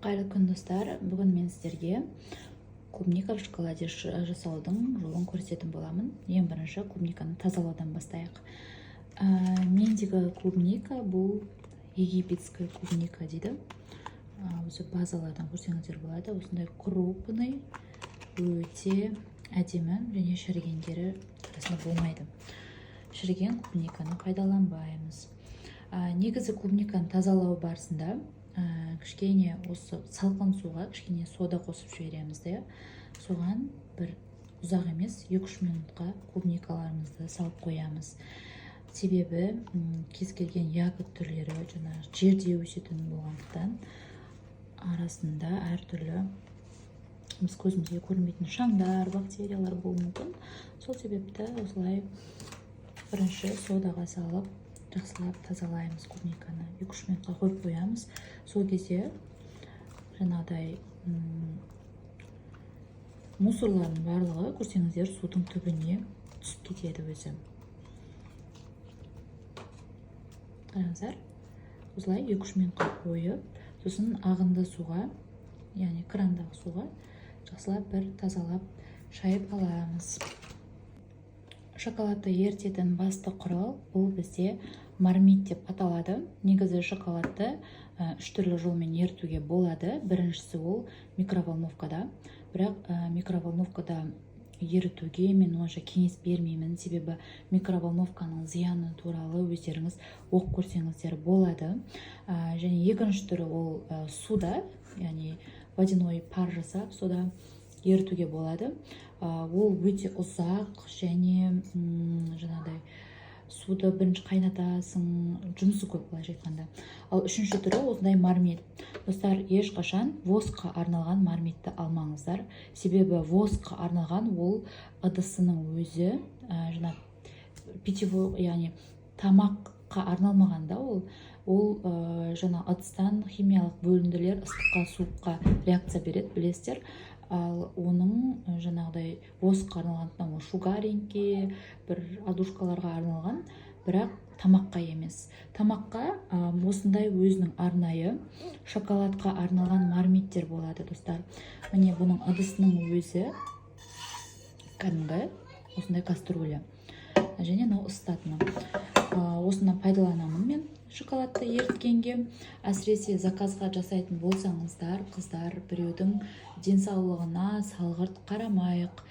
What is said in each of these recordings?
Қайырлы күн достар, бүгін мен сіздерге клубника в шоколаде жасаудың жолын көрсететін боламын. Ең бірінші клубниканы тазалаудан бастайық. Мендегі клубника бұл египетская клубника дейді. Осы базалардан көрсеңіздер болады. Осындай крупный, өте әдемі және шірігендері арасында болмайды. Шіріген клубниканы пайдаланбаймыз. Негізі клубниканы тазалау барысында кішкене осы салқын суға кішкене сода қосып жібереміз де, соған бір ұзақ емес 2-3 минутқа клубникаларымызды салып қоямыз. Себебі кез келген ягод түрлері жерде өсетін болғандықтан арасында әртүрлі біз көзімізге көрінбейтін шаңдар, бактериялар болуы мүмкін. Сол себепті осылай бірінші содаға салып жақсылап тазалаймыз клубниканы. 2-3 минутқа қойып қоямыз. Сол кезде жаңағыдай мусорлардың барлығы көрсеңіздер судың түбіне түсіп кетеді өзі. Қараңыздар, осылай 2-3 минутқа қойып, сосын ағынды суға, яғни крандағы суға жақсылап бір тазалап шайып аламыз. Шоколадты ерітетін басты құрал бұл бізде мармит деп аталады. Негізі шоколадты 3 түрлі жолмен ерітуге болады. Біріншісі ол микроволновкада. Бірақ микроволновкада ерітуге мен онша кеңес бермеймін, себебі микроволновканың зияны туралы өздеріңіз оқып көрсеңіздер болады. Және екінші түрі ол суда, яғни водяной пар жасап, сода ерітуге болады. Ол өте ұзақ және жаңағыдай суды бірінші қайнатасың, жұмысы көп былайша айтқанда. Ал үшінші түрі осындай мармит. Достар, ешқашан воскқа арналған мармитті алмаңыздар. Себебі воскқа арналған ол ыдысының өзі питьевой, яғни тамаққа арналмағанда ол жаңа ыдыстан химиялық бөлінділер ыстыққа, суыққа реакция береді, білесіздер. Ал оның жаңағыдай воскқа арналған шугаринге, бір адушкаларға арналған, бірақ тамаққа емес. Тамаққа осындай өзінің арнайы шоколадқа арналған мармиттер болады, достар. Міне бұның ыдысының өзі кәдімгі осындай кастрюля. Және мынау ысытатыны. Осыны пайдаланамын мен шоколадты еріткенге. Әсіресе заказға жасайтын болсаңыздар, қыздар, біреудің денсаулығына салғырт қарамайық,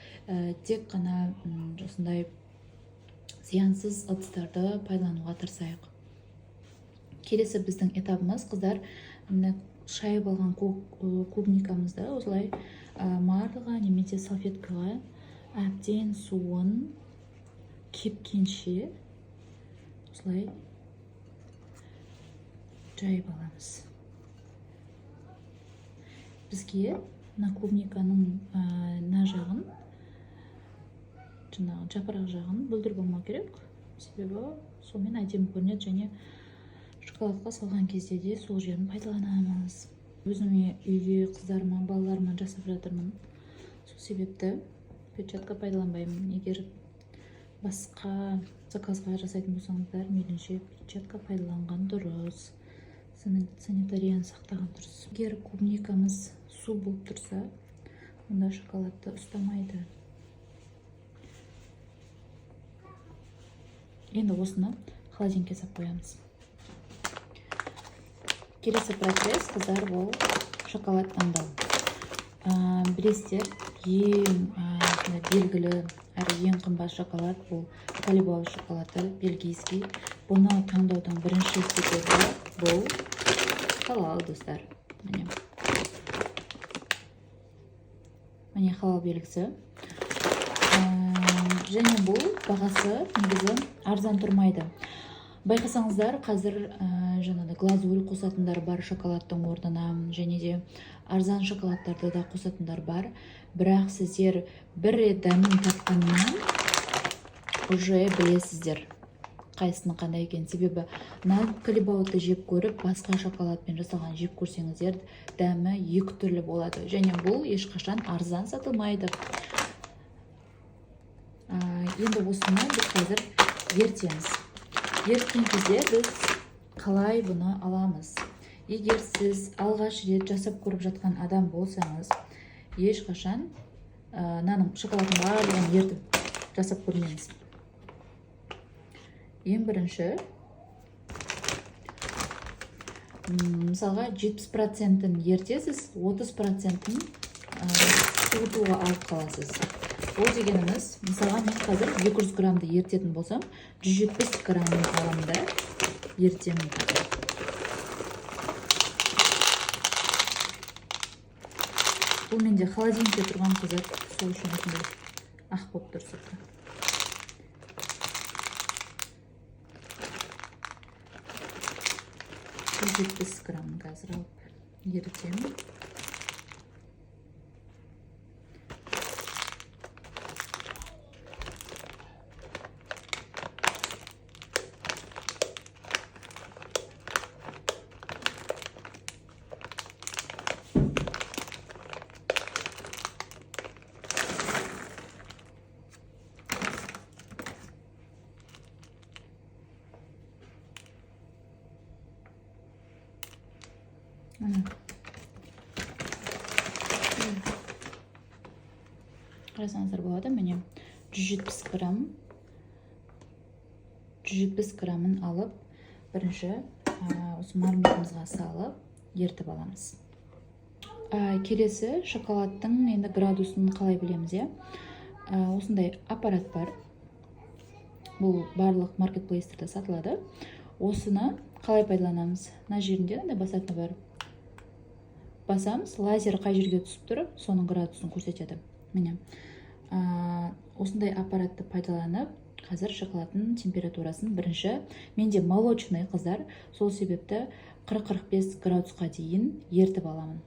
тек қана осындай зиянсыз ыдыстарды пайдалануға тырысайық. Келесі біздің этабымыз, қыздар, шайып алған клубникамызды осылай марлыға немесе салфеткаға әбден суын кепкенше осылай жайып аламыз. Бізге клубниканың жағын, жапырақ жағын бүлдір болмау керек. Себебі сонымен әдемі көрінеді және шоколадқа салған кезде де сол жерін пайдаланамыз. Өзіме үйге қыздарыма, балаларыма жасап жатырмын. Сол себепті перчатка пайдаланбаймын. Егер басқа заказға жасайтын болсаңыздар, мейлінше перчатка пайдаланған дұрыс. Санитарияны сақтаған дұрыс. Егер клубникамыз су болып тұрса, онда шоколадты ұстамайды. Енді осыны холодильникке салып қоямыз. Келесі процесс, қыздар, ол шоколад таңдау. Білесіздер, ең белгілі әрі ең қымбат шоколад бұл Калибау шоколады, бельгийский. Бұны таңдаудың бірінші себебі бұл халал, достар. Міне халал белгісі. Және бұл бағасы негізі арзан тұрмайды. Байқасаңыздар, қазір глазурь қосатындар бар шоколадтың орнына, және де арзан шоколадтарды да қосатындар бар. Бірақ сіздер бір рет дәмін татқаннан уже білесіздер қайсының қандай екен. Себебі Калибауды жеп көріп, басқа шоколадпен жасалған жеп көрсеңіздер, дәмі екі түрлі болады. Және бұл ешқашан арзан сатылмайды. Енді осыны біз қазір ертеміз. Ерткен кезде біз қалай бұны аламыз? егер сіз алғаш рет жасап көріп жатқан адам болсаңыз, ешқашан мынаның шоколадтың барлығын ертіп жасап көрмеңіз. Ең бірінші, мысалға 70%-ін ертесіз, 30%-ін суытуға алып қаласыз. Ол дегеніміз, мысалға мен қазір 200 граммды ертетін болсам, 170 граммын аламда ертемін. Бұл менде холодильникте тұрған қызыр, сол үшін осындай ақ болып тұр сырты. Жетпіс грамм қазір алып ертемін. Қарасаңыздар болады, міне 170 граммын алып, бірінші осы мармитімізға салып, ертіп аламыз. Келесі шоколадтың енді градусын қалай білеміз, осындай аппарат бар. Бұл барлық маркетплейстерде сатылады. Осыны қалай пайдаланамыз? Мына жерінде басатыны бар. Басамыз, лазер қай жерге түсіп тұрып, соның градусын көрсетеді. Міне, осындай аппаратты пайдаланып, қазір шоколадтың температурасын бірінші, менде молочный қыздар, сол себепті 40-45 градусқа дейін ертіп аламын.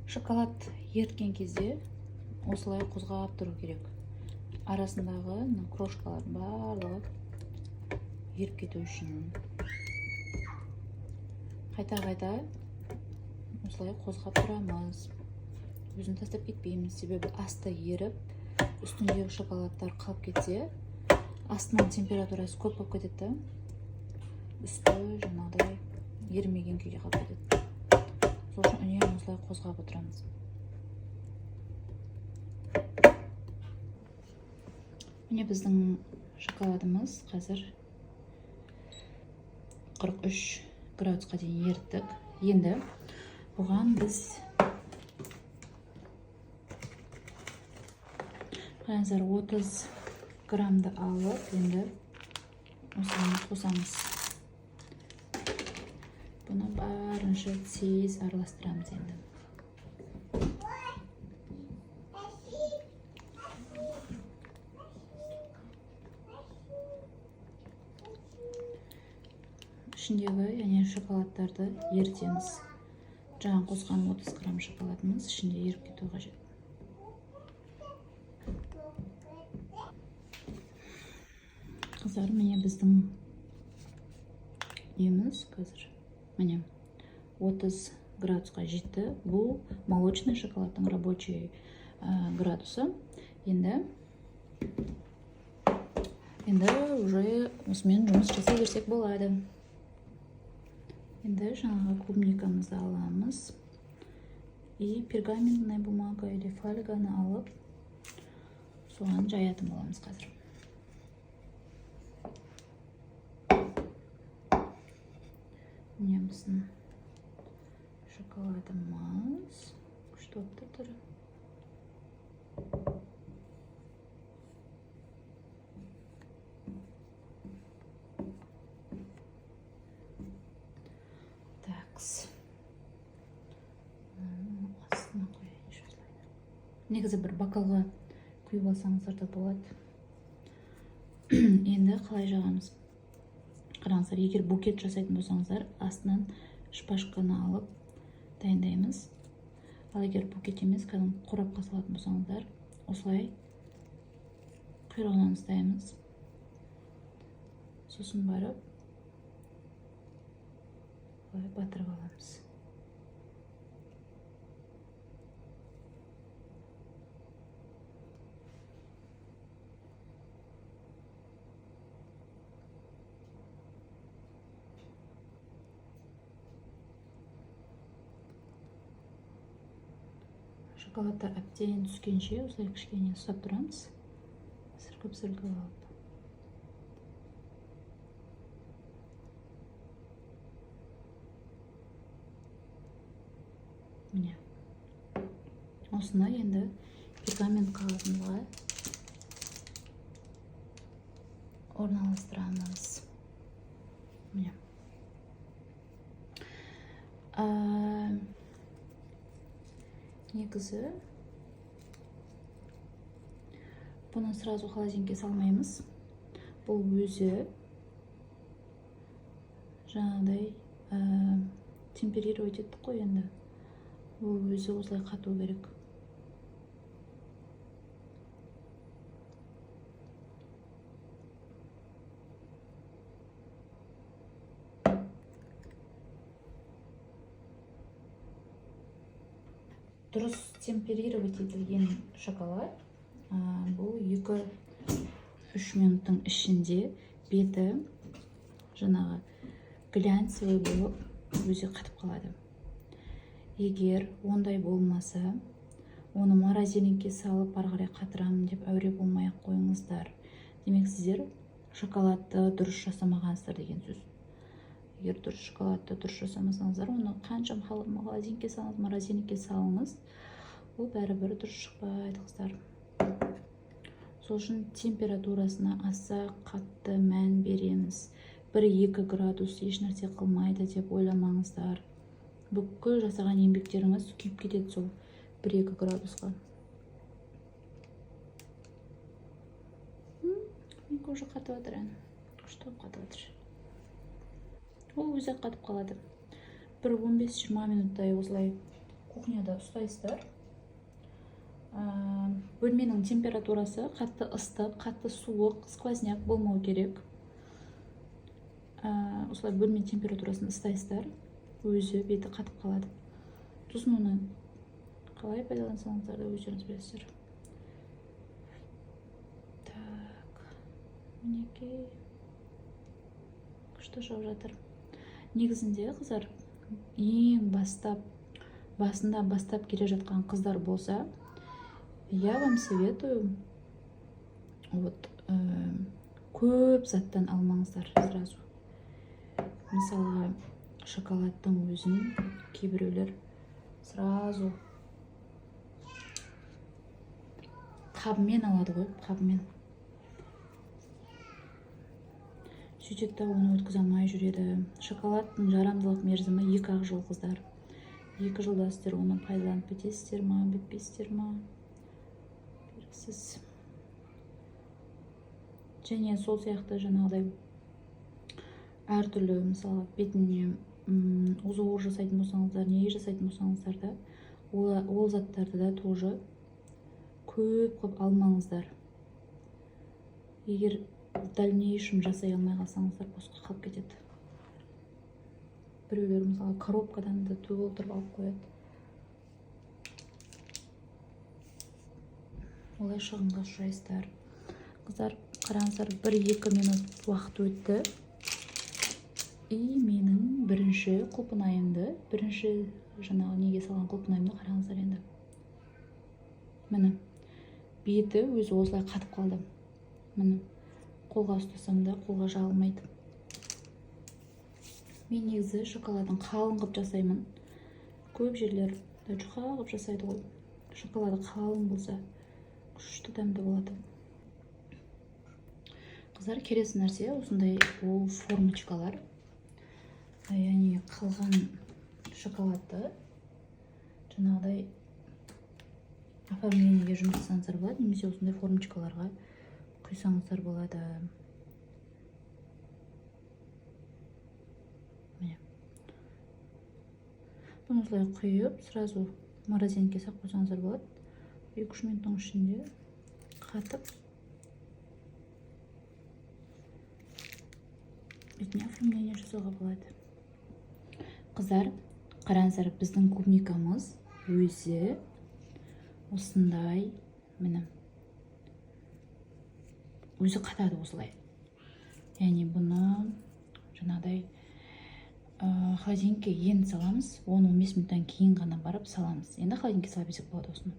Шоколад ерткен кезде осылай қозғап тұру керек. Арасындағы крошкалардың барлығы еріп кету үшін. Қайта-қайта осылай қозғап тұрамыз. Өзін тастап кетпейміз, себебі асты еріп, үстіндегі шоколадтар қалып кетсе, астының температурасы көп болып кетеді, үсті жаңағыдай ерімеген күйде қалып кетеді. Сол үшін үнемі осылай қозғап отырамыз. Міне біздің шоколадымыз қазір 43 градусқа дейін ерттік. Енді бұған біз қазір 30 граммды алып, енді осыны қосамыз. Бұны барынша тез араластырамыз енді. Ішіндегі, яғни шоколадтарды ертеміз. Жаңа қосқан 30 грамм шоколадымыз ішінде еріп кету қажет. Қыздар, міне біздің неміз қазір. Міне 30 градусқа жетті. Бұл молочный шоколадтың рабочий градусы. Енді уже осымен жұмыс жасай берсек болады. Енді жаңағы клубникамызды аламыз. И пергаментная бумага или фольганы алып, соған жаятын боламыз қазір. Міне біздің шоколадымыз күшті болып тұр. Астына қояйыншы осылай. Негізі бір бокалға құйып алсаңыздар да болады. Енді қалай жағамыз? Қараңыздар, егер букет жасайтын болсаңыздар, астынан шпажканы алып дайындаймыз. Ал егер букет емес, кәдімгі қорапқа салатын болсаңыздар, осылай құйрығынан ұстаймыз. Сосын барып, батырып аламыз. шоколадтар әбден түскенше осылай кішкене ұстап тұрамыз. Сіркіп алып. Міне. Осыны енді пергамент қағазымызға орналастырамыз. Міне. Негізі бұны сразу холодильникке салмаймыз. Бұл өзі жаңағыдай темперировать еттік қой енді. Бұл өзі осылай қату керек. Дұрыс темперировать етілген шоколад бұл 2-3 минуттың ішінде беті жаңағы глянцевый болып өзі қатып қалады. Егер ондай болмаса, оны морозильникке салып ары қарай қатырамын деп әуре болмай-ақ қойыңыздар. Демек сіздер шоколадты дұрыс жасамағансыздар деген сөз. Егер дұрыс шоколадты дұрыс жасамасаңыздар, оны қанша холодильникке салыңыз, морозильникке салыңыз, ол бәрібір дұрыс шықпайды, қыздар. Сол үшін температурасына аса қатты мән береміз. 1-2 градус еш нәрсе қылмайды деп ойламаңыздар. Бүкіл жасаған еңбектеріңіз күйіп кетеді сол 1-2 градусқа. Мен уже қатып жатыр ән. Күшті қатып жатыр. Ол өзі қатып қалады. 15-20 минуттай осылай кухняда ұстайсыздар. Бөлменің температурасы қатты ыстық, қатты суық, сквозняк болмау керек. Осылай бөлме температурасын ұстайсыздар. Өзі беті қатып қалады. Сосын оны қалай пайдалансаңыздар да өздеріңіз білесіздер. Так, мінекей күшті шығып жатыр. Негізінде қыздар, ең басында бастап келе жатқан қыздар болса, я вам советую көп заттан алмаңыздар сразу. Мысалға, шоколадтың өзін кейбіреулер сразу қабымен алады ғой, қабымен. Сөйтеді, оны өткізе алмай жүреді. Шоколадтың жарамдылық мерзімі 2 жыл, қыздар. 2 жылда сіздер оны пайдаланып бітесіздер ма, бітпейсіздер ма? Белгісіз. Және сол сияқты жаңағыдай әртүрлі, мысалы, бетіне озауыр жасайтын болсаңыздар, не жасайтын болсаңыздар да, ол заттарды да тоже көп қып алмаңыздар. Егер в дальнейшем жасай алмай қалсаңыздар, босқа қалып кетеді. Біреулер мысалы коробкадан да толтырып алып қояды. Олай шығынға ұшырайсыздар. Қыздар, қараңыздар, 1-2 минут уақыт өтті. И менің бірінші құлпынайымды, бірінші жаңағы неге салған құлпынайымды қараңыздар енді. Міне, беті өзі осылай қатып қалды. Міне. Қолға ұстасам да қолға жағылмайды. Мен негізі шоколадын қалың қып жасаймын. Көп жерлер жұқа қып жасайды ғой. Шоколады қалың болса, күшті дәмді болады. Қыздар, келесі нәрсе осындай ол формочкалар. Яғни қалған шоколадты жаңағыдай оформлениеге жұмсасаңыздар болады, немесе осындай формочкаларға құйсаңыздар болады. Міне. Бұны осылай құйып, сразу морозильникке салып қойсаңыздар болады. 2-3 минуттың ішінде қатып, бетіне оформление жасауға болады. Қыздар, қараңыздар, біздің клубникамыз өзі осындай, міне, өзі қатады осылай. Яғни бұны жаңағыдай холодильникке енді саламыз, 10-15 минуттан кейін ғана барып саламыз. Енді холодильникке сала берсек болады осыны.